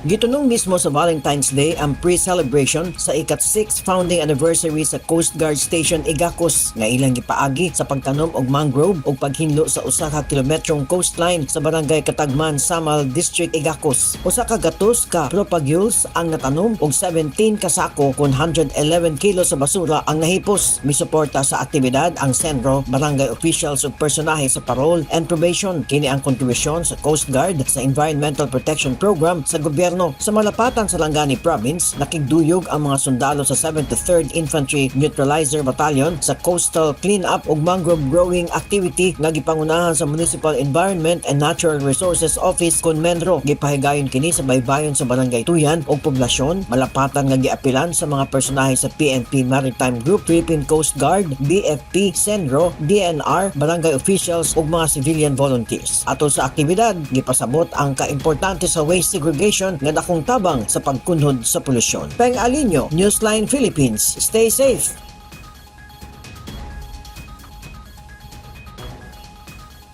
Gitunong mismo sa Valentine's Day ang pre-celebration sa ikat-6th founding anniversary sa Coast Guard Station Igacos nga ilang gipaagi sa pagtanom og mangrove ug paghinlo sa usa ka kilometrong coastline sa barangay Katagman, Samal District, Igacos. Usa ka gatos ka propagules ang natanom ug 17 ka sako kun 111 kilo sa basura ang nahipos. Misuporta sa aktibidad ang sentro, barangay officials ug personahe sa parole and probation. Kini ang kontribusyon sa Coast Guard sa Environmental Protection Program sa gobyerno. Sa malapatan sa Langani Province, nakigduyog ang mga sundalo sa 73rd Infantry Neutralizer Battalion sa coastal cleanup ug mangrove growing activity nga gipangunahan sa Municipal Environment and Natural Resources Office kun Menro. Gipahigayon kini sa baybayon sa Barangay Tuyan ug poblasyon. Malapatan nga giapilan sa mga personahe sa PNP Maritime Group, Philippine Coast Guard, BFP, Senro, DNR, barangay officials ug mga civilian volunteers. Atol sa aktibidad, gipasabot ang kaimportante sa waste segregation nga dakong tabang sa pagkunhod sa polusyon. Peng Alinyo, Newsline Philippines. Stay safe!